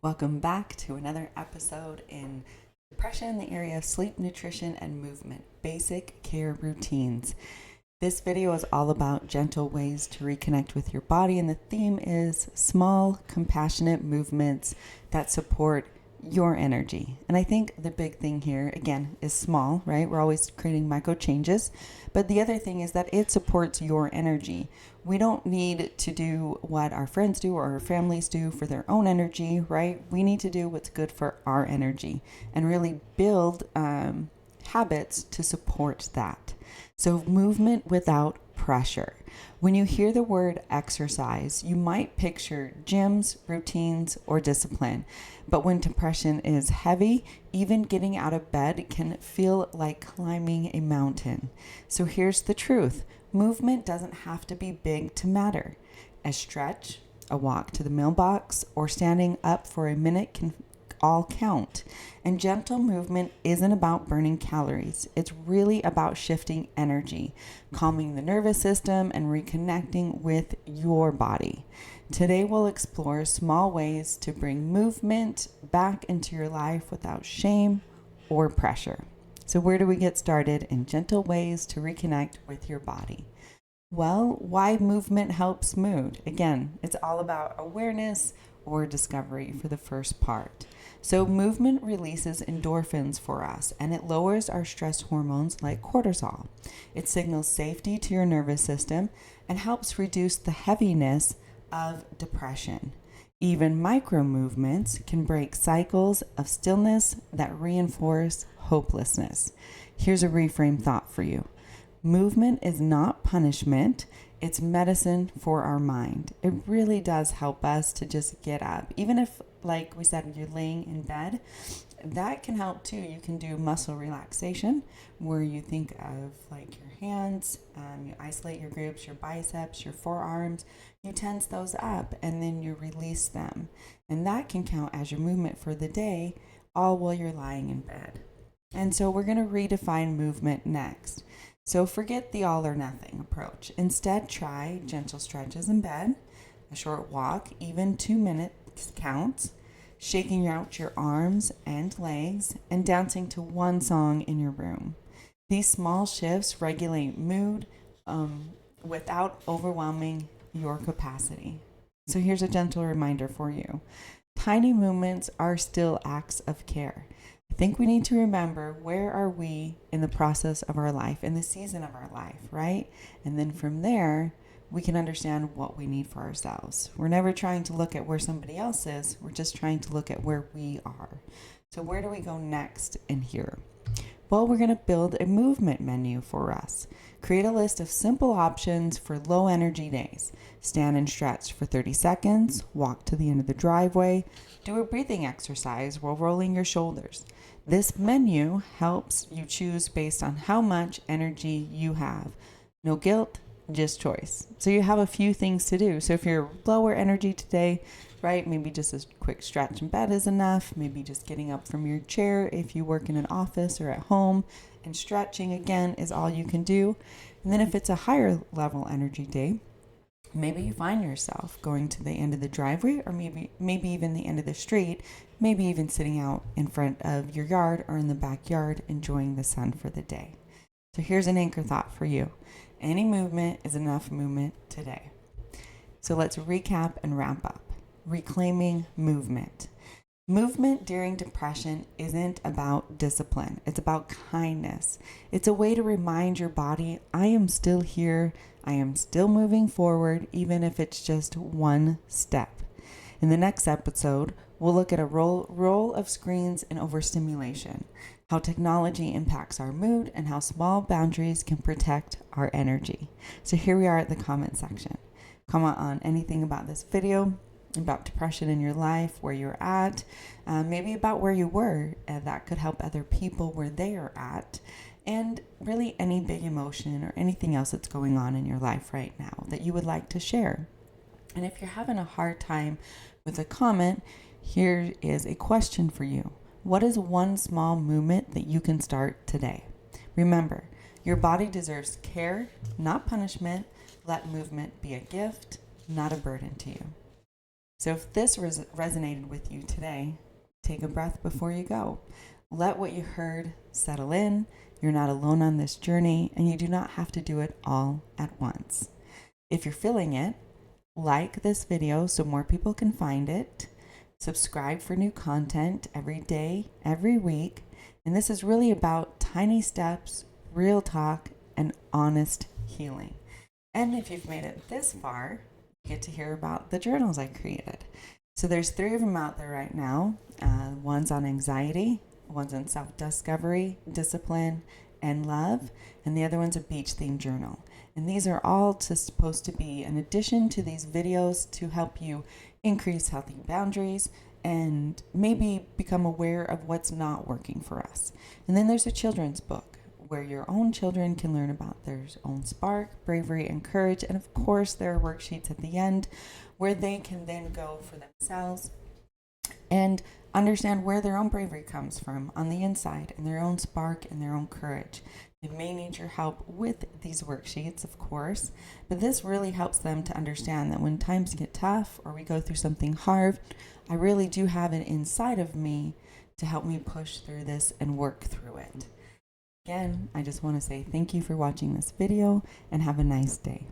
Welcome back to another episode in depression in the area of sleep, nutrition, and movement, basic care routines. This video is all about gentle ways to reconnect with your body, and the theme is small, compassionate movements that support your energy. And I think the big thing here, again, is small, right? We're always creating micro changes. But the other thing is that it supports your energy. We don't need to do what our friends do or our families do for their own energy, right? We need to do what's good for our energy and really build habits to support that. So movement without pressure. When you hear the word exercise, you might picture gyms, routines, or discipline. But when depression is heavy, even getting out of bed can feel like climbing a mountain. So here's the truth. Movement doesn't have to be big to matter. A stretch, a walk to the mailbox, or standing up for a minute can all count. And gentle movement isn't about burning calories. It's really about shifting energy, calming the nervous system, and reconnecting with your body. Today we'll explore small ways to bring movement back into your life without shame or pressure. So where do we get started in gentle ways to reconnect with your body? Well, why movement helps mood? Again, it's all about awareness or discovery for the first part. So movement releases endorphins for us, and it lowers our stress hormones like cortisol. It signals safety to your nervous system and helps reduce the heaviness of depression. Even micro movements can break cycles of stillness that reinforce hopelessness. Here's a reframe thought for you. Movement is not punishment. It's medicine for our mind. It really does help us to just get up. Even if, like we said, you're laying in bed, that can help too. You can do muscle relaxation where you think of like your hands, you isolate your groups, your biceps, your forearms, you tense those up and then you release them. And that can count as your movement for the day, all while you're lying in bed. And so we're going to redefine movement next. So forget the all or nothing approach. Instead, try gentle stretches in bed, a short walk, even 2 minutes counts, shaking out your arms and legs, and dancing to one song in your room. These small shifts regulate mood without overwhelming your capacity. So here's a gentle reminder for you. Tiny movements are still acts of care. I think we need to remember where are we in the process of our life, in the season of our life, right? And then from there, we can understand what we need for ourselves. We're never trying to look at where somebody else is. We're just trying to look at where we are. So where do we go next in here? Well, we're going to build a movement menu for us. Create a list of simple options for low energy days. Stand and stretch for 30 seconds, walk to the end of the driveway, do a breathing exercise while rolling your shoulders. This menu helps you choose based on how much energy you have. No guilt, just choice. So you have a few things to do. So if you're lower energy today, right, maybe just a quick stretch in bed is enough. Maybe just getting up from your chair if you work in an office or at home, and stretching again is all you can do. And then if it's a higher level energy day, maybe you find yourself going to the end of the driveway, or maybe even the end of the street, maybe even sitting out in front of your yard or in the backyard enjoying the sun for the day. So here's an anchor thought for you. Any movement is enough movement today. So let's recap and wrap up. Reclaiming movement. Movement during depression isn't about discipline. It's about kindness. It's a way to remind your body, I am still here. I am still moving forward, even if it's just one step. In the next episode, we'll look at a role of screens and overstimulation, how technology impacts our mood, and how small boundaries can protect our energy. So here we are at the comment section. Comment on anything about this video, about depression in your life, where you're at, maybe about where you were, and that could help other people where they are at, and really any big emotion or anything else that's going on in your life right now that you would like to share. And if you're having a hard time with a comment, here is a question for you. What is one small movement that you can start today? Remember, your body deserves care, not punishment. Let movement be a gift, not a burden to you. So if this resonated with you today, take a breath before you go. Let what you heard settle in. You're not alone on this journey, and you do not have to do it all at once. If you're feeling it, like this video so more people can find it. Subscribe for new content every day, every week. And this is really about tiny steps, real talk, and honest healing. And if you've made it this far, you get to hear about the journals I created. So there's 3 of them out there right now. One's on anxiety, one's on self-discovery, discipline, and love, and the other one's a beach-themed journal. And these are all supposed to be an addition to these videos to help you increase healthy boundaries and maybe become aware of what's not working for us. And then there's a children's book where your own children can learn about their own spark, bravery, and courage. And of course, there are worksheets at the end where they can then go for themselves and understand where their own bravery comes from on the inside and their own spark and their own courage. They may need your help with these worksheets, of course, but this really helps them to understand that when times get tough or we go through something hard, I really do have it inside of me to help me push through this and work through it. Again, I just want to say thank you for watching this video and have a nice day.